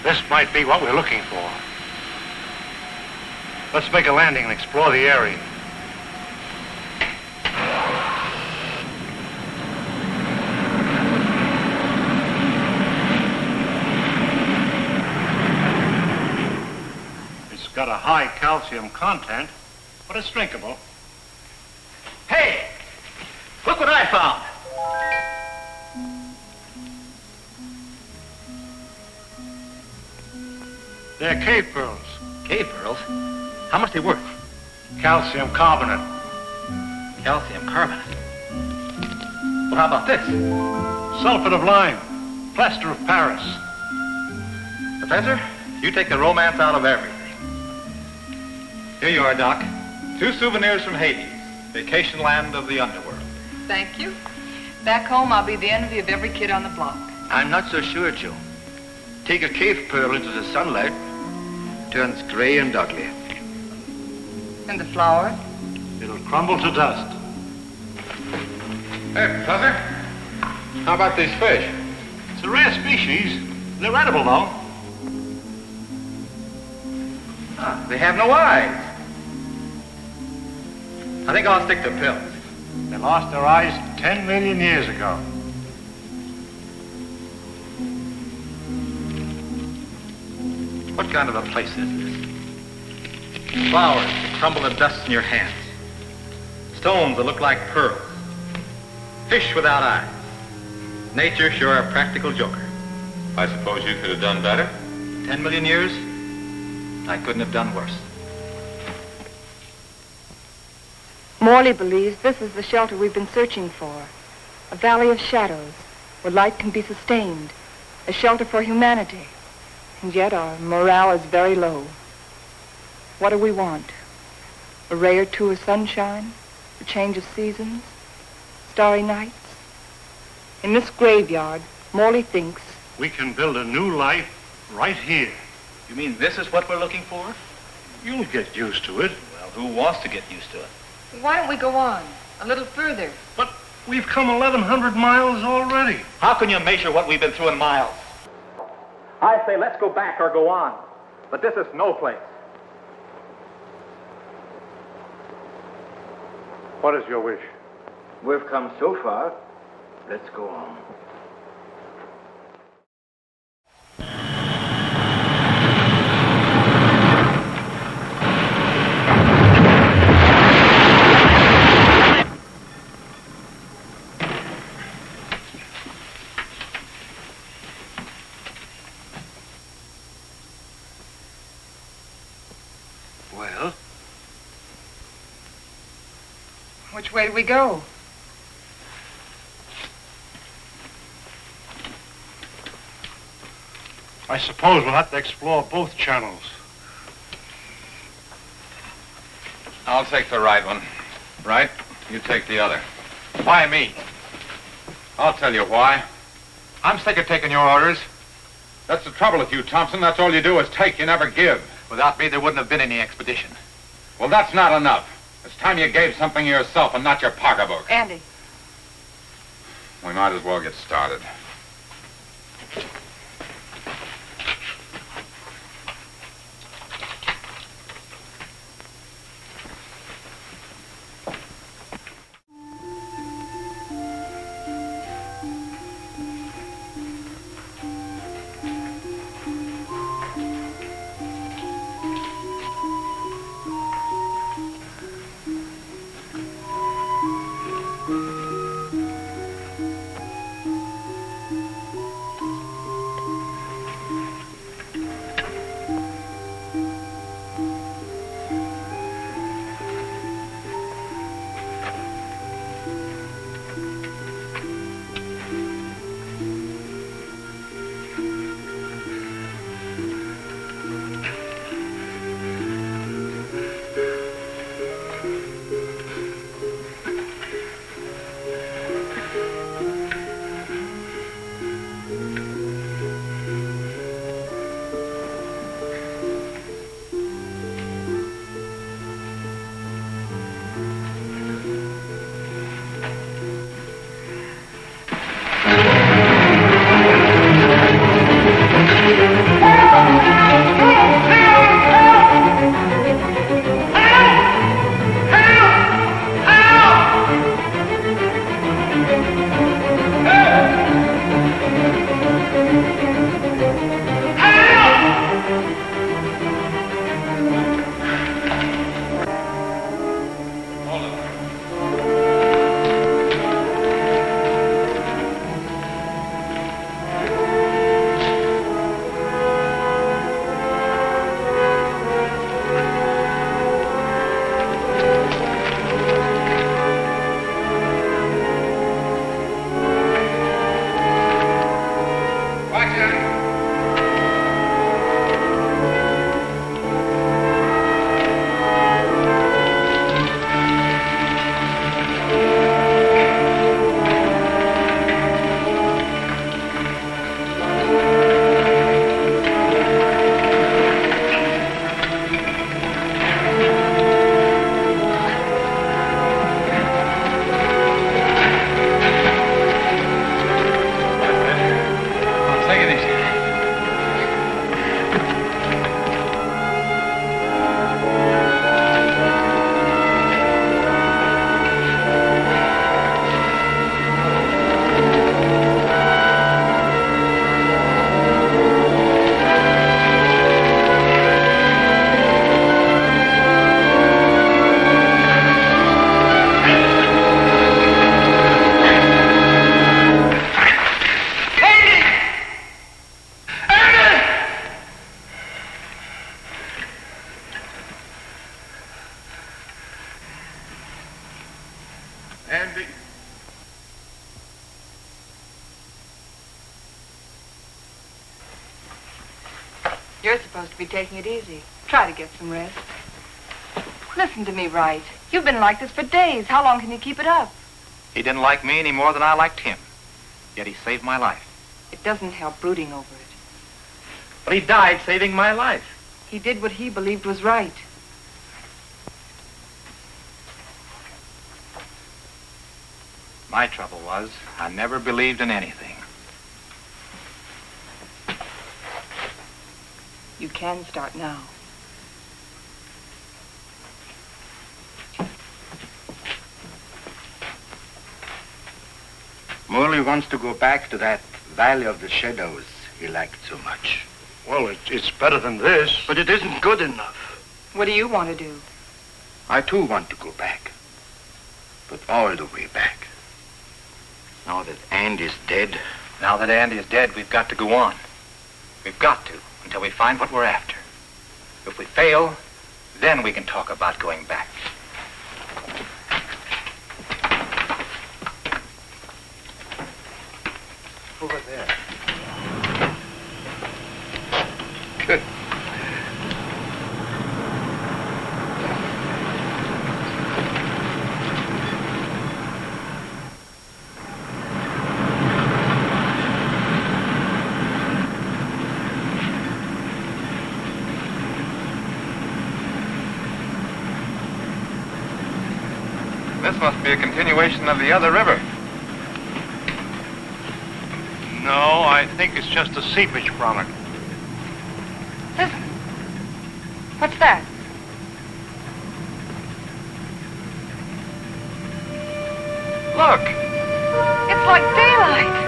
[SPEAKER 2] This might be what we're looking for. Let's make a landing and explore the area. It's got a high calcium content, but it's drinkable.
[SPEAKER 8] Hey, look what I found.
[SPEAKER 2] They're cave pearls.
[SPEAKER 8] Cave pearls? How much they worth?
[SPEAKER 2] Calcium carbonate.
[SPEAKER 8] Calcium carbonate. Well, how about this?
[SPEAKER 2] Sulfate of lime. Plaster of Paris.
[SPEAKER 8] Professor, you take the romance out of everything. Here you are, Doc. 2 souvenirs from Hades, vacation land of the underworld.
[SPEAKER 6] Thank you. Back home, I'll be the envy of every kid on the block.
[SPEAKER 4] I'm not so sure, Joe. Take a cave pearl into the sunlight, turns gray and ugly.
[SPEAKER 6] And the flower?
[SPEAKER 2] It'll crumble to dust.
[SPEAKER 7] Hey, Professor, how about these fish?
[SPEAKER 2] It's a rare species. They're edible, though.
[SPEAKER 8] They have no eyes. I think I'll stick to pills.
[SPEAKER 2] They lost their eyes 10 million years ago.
[SPEAKER 8] What kind of a place is this? Flowers that crumble to dust in your hands. Stones that look like pearls. Fish without eyes. Nature sure a practical joker.
[SPEAKER 9] I suppose you could have done better?
[SPEAKER 8] 10 million years, I couldn't have done worse.
[SPEAKER 6] Morley believes this is the shelter we've been searching for. A valley of shadows where light can be sustained. A shelter for humanity. And yet our morale is very low. What do we want? A ray or two of sunshine? A change of seasons? Starry nights? In this graveyard, Morley thinks
[SPEAKER 2] we can build a new life right here.
[SPEAKER 8] You mean this is what we're looking for?
[SPEAKER 2] You'll get used to it.
[SPEAKER 8] Well, who wants to get used to it?
[SPEAKER 6] Why don't we go on? A little further.
[SPEAKER 2] But we've come 1,100 miles already.
[SPEAKER 8] How can you measure what we've been through in miles? I say let's go back or go on. But this is no place.
[SPEAKER 2] What is your wish?
[SPEAKER 4] We've come so far, let's go on.
[SPEAKER 2] Well?
[SPEAKER 6] which way do we go?
[SPEAKER 2] I suppose we'll have to explore both channels.
[SPEAKER 7] I'll take the right one.
[SPEAKER 9] Right? You take the other.
[SPEAKER 7] Why me?
[SPEAKER 9] I'll tell you why.
[SPEAKER 7] I'm sick of taking your orders.
[SPEAKER 9] That's the trouble with you, Thompson. That's all you do is take, you never give.
[SPEAKER 7] Without me, there wouldn't have been any expedition.
[SPEAKER 9] Well, that's not enough. It's time you gave something yourself and not your pocketbook.
[SPEAKER 6] Andy.
[SPEAKER 9] We might as well get started.
[SPEAKER 6] You're supposed to be taking it easy. Try to get some rest. Listen to me, Wright. You've been like this for days. How long can you keep it up?
[SPEAKER 8] He didn't like me any more than I liked him. Yet he saved my life.
[SPEAKER 6] It doesn't help brooding over it.
[SPEAKER 8] But he died saving my life.
[SPEAKER 6] He did what he believed was right.
[SPEAKER 8] My trouble was, I never believed in anything.
[SPEAKER 6] You can start now.
[SPEAKER 4] Morley wants to go back to that Valley of the Shadows he liked so much.
[SPEAKER 2] Well, it's better than this. But it isn't good enough.
[SPEAKER 6] What do you want to do?
[SPEAKER 4] I too want to go back. But all the way back. Now that Andy's dead.
[SPEAKER 8] Now that Andy is dead, we've got to go on. We've got to, until we find what we're after. If we fail, then we can talk about going back.
[SPEAKER 4] Over there. Good.
[SPEAKER 8] This must be a continuation of the other river.
[SPEAKER 2] No, I think it's just a seepage product.
[SPEAKER 6] Listen. What's that?
[SPEAKER 8] Look!
[SPEAKER 6] It's like daylight.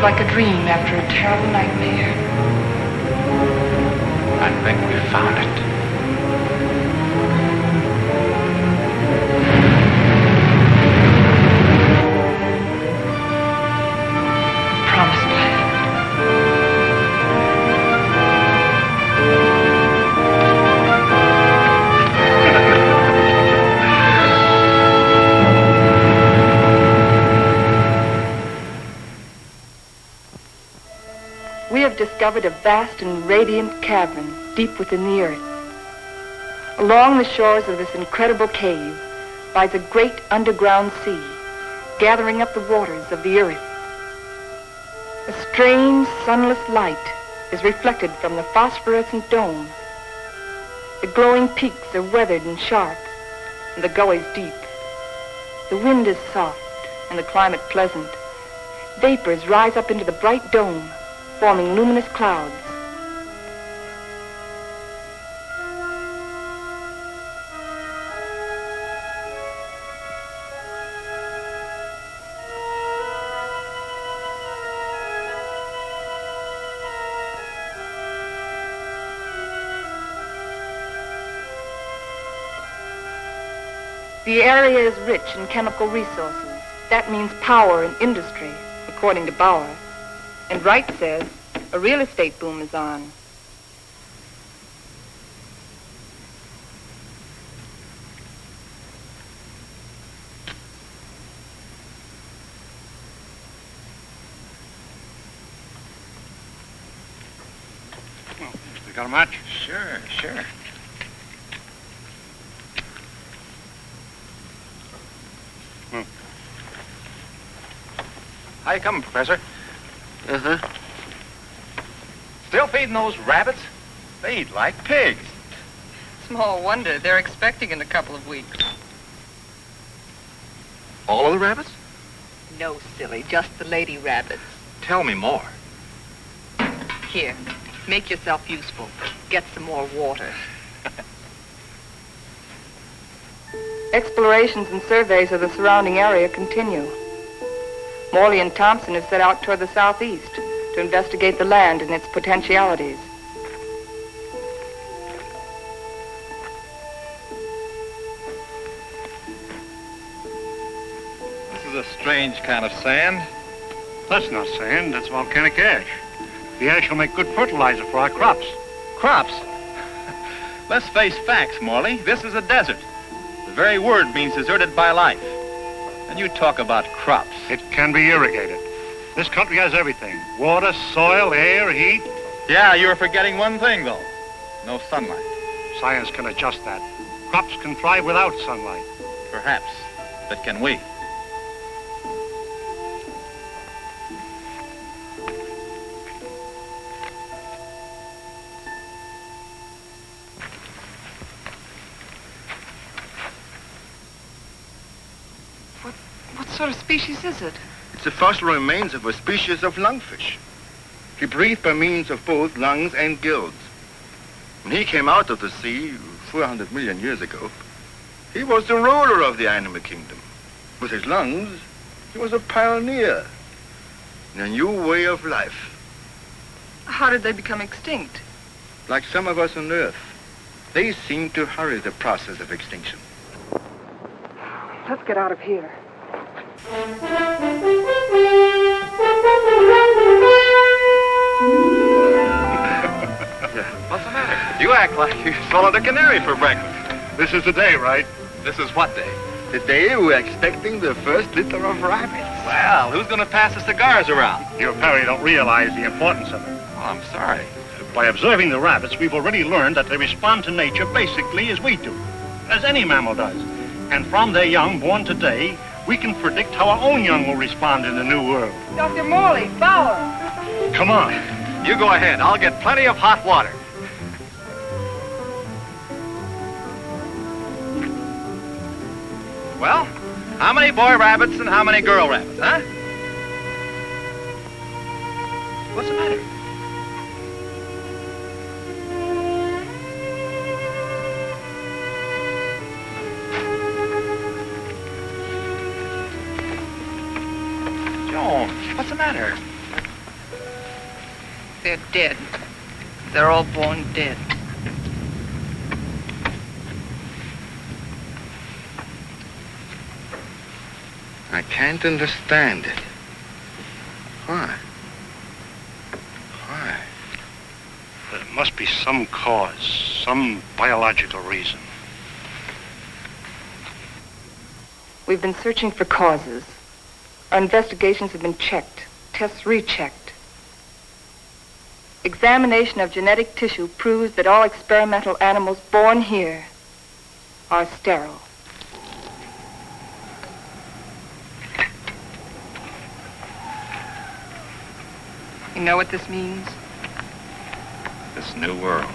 [SPEAKER 6] Like a dream after a terrible nightmare.
[SPEAKER 8] I think we found it.
[SPEAKER 6] Promised land. We have discovered a vast and radiant cavern deep within the earth. Along the shores of this incredible cave lies a great underground sea, gathering up the waters of the earth. A strange, sunless light is reflected from the phosphorescent dome. The glowing peaks are weathered and sharp, and the gullies deep. The wind is soft, and the climate pleasant. Vapors rise up into the bright dome, forming luminous clouds. The area is rich in chemical resources. That means power and industry, according to Bauer. And Wright says a real estate boom is on.
[SPEAKER 2] Well, you got a match?
[SPEAKER 8] Sure. How you coming, Professor?
[SPEAKER 4] Uh-huh.
[SPEAKER 8] Still feeding those rabbits? They eat like pigs.
[SPEAKER 6] Small wonder. They're expecting in a couple of weeks.
[SPEAKER 7] All of the rabbits?
[SPEAKER 6] No, silly, just the lady rabbits.
[SPEAKER 7] Tell me more.
[SPEAKER 6] Here, make yourself useful. Get some more water. Explorations and surveys of the surrounding area continue. Morley and Thompson have set out toward the southeast to investigate the land and its potentialities.
[SPEAKER 8] This is a strange kind of sand.
[SPEAKER 2] That's not sand, that's volcanic ash. The ash will make good fertilizer for our crops.
[SPEAKER 8] Crops? Let's face facts, Morley. This is a desert. The very word means deserted by life. And you talk about crops.
[SPEAKER 2] It can be irrigated. This country has everything. Water, soil, air, heat.
[SPEAKER 8] Yeah, you're forgetting one thing, though. No sunlight.
[SPEAKER 2] Science can adjust that. Crops can thrive without sunlight.
[SPEAKER 8] Perhaps. But can we?
[SPEAKER 6] What sort of species is it?
[SPEAKER 4] It's the fossil remains of a species of lungfish. He breathed by means of both lungs and gills. When he came out of the sea 400 million years ago, he was the ruler of the animal kingdom. With his lungs, he was a pioneer in a new way of life.
[SPEAKER 6] How did they become extinct?
[SPEAKER 4] Like some of us on Earth, they seem to hurry the process of extinction.
[SPEAKER 6] Let's get out of here.
[SPEAKER 7] What's the matter? You act like you swallowed a canary for breakfast.
[SPEAKER 2] This is the day, right?
[SPEAKER 7] This is what day?
[SPEAKER 4] The day we're expecting the first litter of rabbits.
[SPEAKER 7] Well, who's going to pass the cigars around?
[SPEAKER 2] You apparently don't realize the importance of it.
[SPEAKER 7] Oh, I'm sorry.
[SPEAKER 2] By observing the rabbits, we've already learned that they respond to nature basically as we do, as any mammal does. And from their young born today, we can predict how our own young will respond in the new world.
[SPEAKER 6] Dr. Morley, Fowler.
[SPEAKER 2] Come on.
[SPEAKER 7] You go ahead. I'll get plenty of hot water. Well, how many boy rabbits and how many girl rabbits, huh? What's the matter? Joan, what's the matter?
[SPEAKER 6] They're dead. They're all born dead.
[SPEAKER 4] I can't understand it. Why? Why?
[SPEAKER 2] There must be some cause, some biological reason.
[SPEAKER 6] We've been searching for causes. Our investigations have been checked, tests rechecked. Examination of genetic tissue proves that all experimental animals born here are sterile. You know what this means?
[SPEAKER 8] This new world.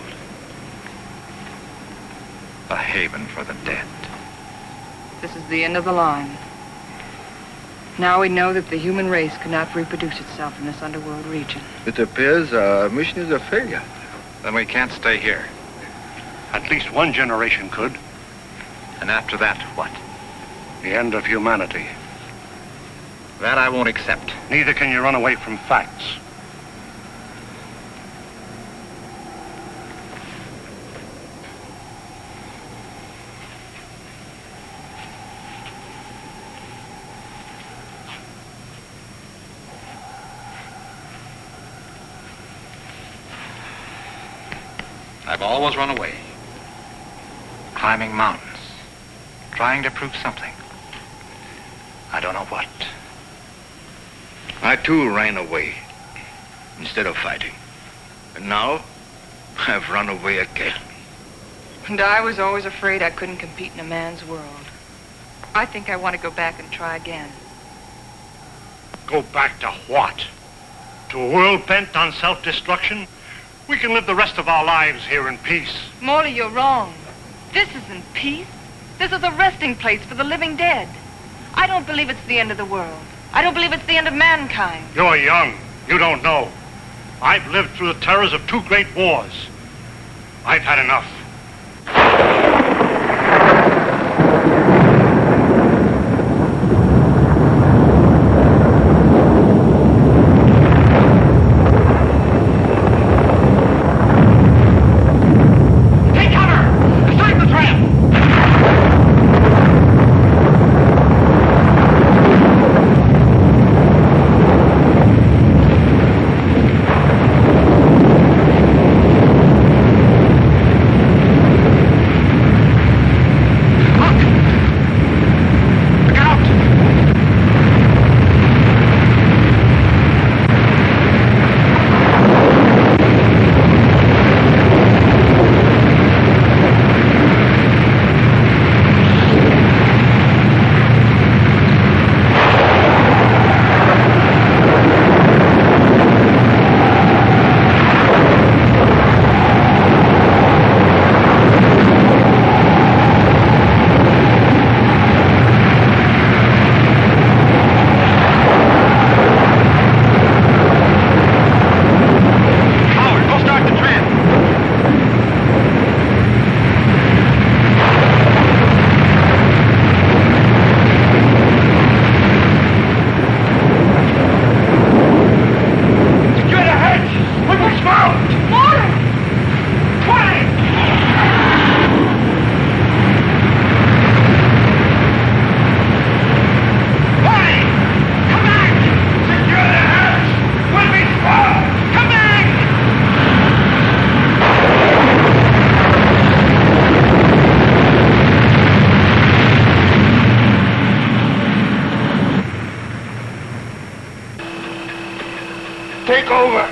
[SPEAKER 8] A haven for the dead.
[SPEAKER 6] This is the end of the line. Now we know that the human race cannot reproduce itself in this underworld region.
[SPEAKER 4] It appears our mission is a failure.
[SPEAKER 8] Then we can't stay here.
[SPEAKER 2] At least one generation could.
[SPEAKER 8] And after that, what?
[SPEAKER 2] The end of humanity.
[SPEAKER 8] That I won't accept.
[SPEAKER 2] Neither can you run away from facts.
[SPEAKER 8] I've always run away. Climbing mountains. Trying to prove something. I don't know what.
[SPEAKER 4] I too ran away instead of fighting. And now I've run away again.
[SPEAKER 6] And I was always afraid I couldn't compete in a man's world. I think I want to go back and try again.
[SPEAKER 2] Go back to what? To a world bent on self-destruction? We can live the rest of our lives here in peace.
[SPEAKER 6] Morley, you're wrong. This isn't peace. This is a resting place for the living dead. I I don't believe it's the end of the world. I don't believe it's the end of mankind.
[SPEAKER 2] You're young. You don't know. I've lived through the terrors of 2 great wars. I've had enough.
[SPEAKER 4] Take over.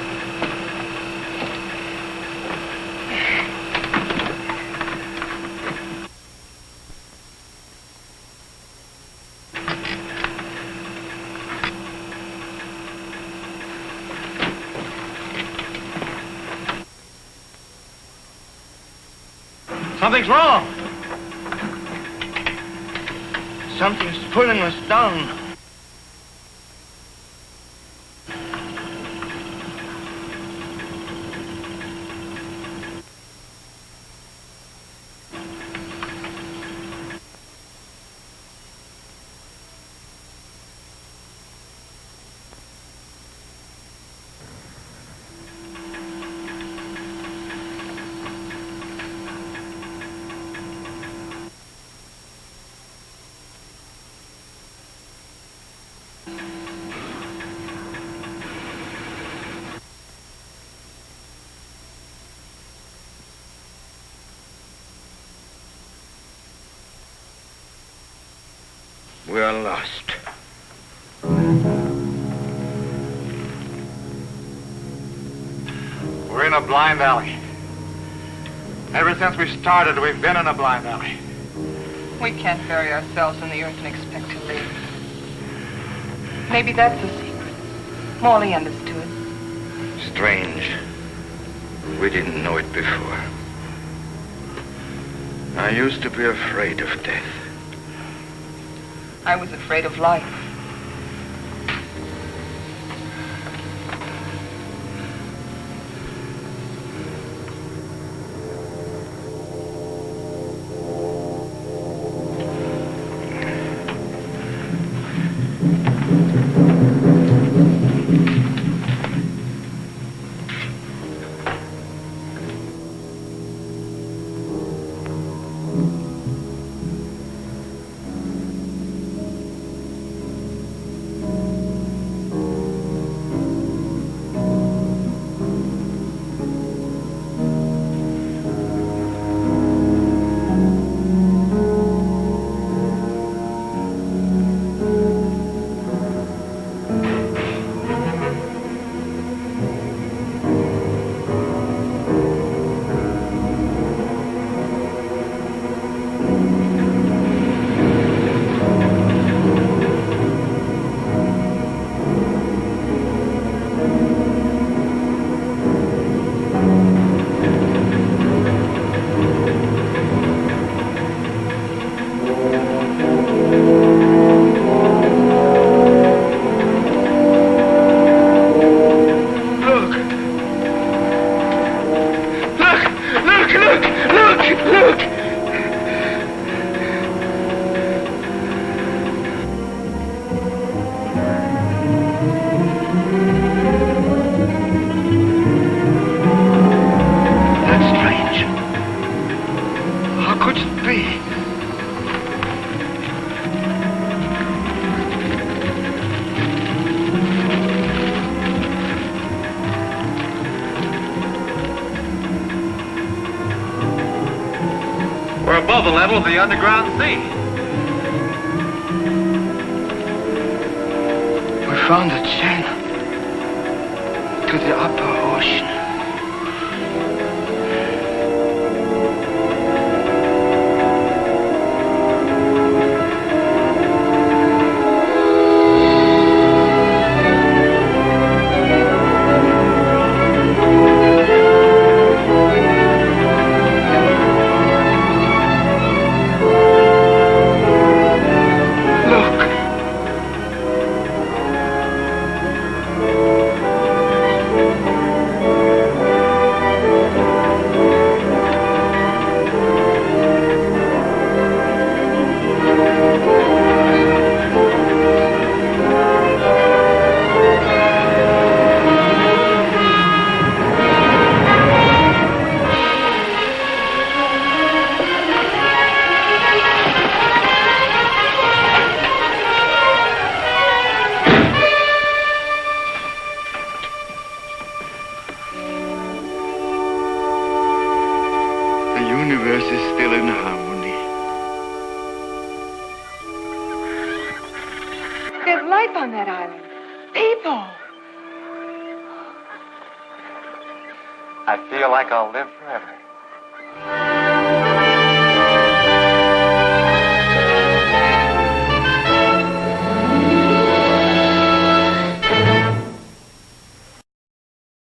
[SPEAKER 2] Something's wrong.
[SPEAKER 4] Something's pulling us down. We are lost.
[SPEAKER 7] We're in a blind alley. Ever since we started, we've been in a blind alley.
[SPEAKER 6] We can't bury ourselves in the earth and expect to live. Maybe that's the secret. Morley understood.
[SPEAKER 4] Strange. We didn't know it before. I used to be afraid of death.
[SPEAKER 6] I was afraid of life.
[SPEAKER 12] below the level of the underground sea.
[SPEAKER 11] We found a channel to the upper ocean.
[SPEAKER 8] I feel like I'll live forever.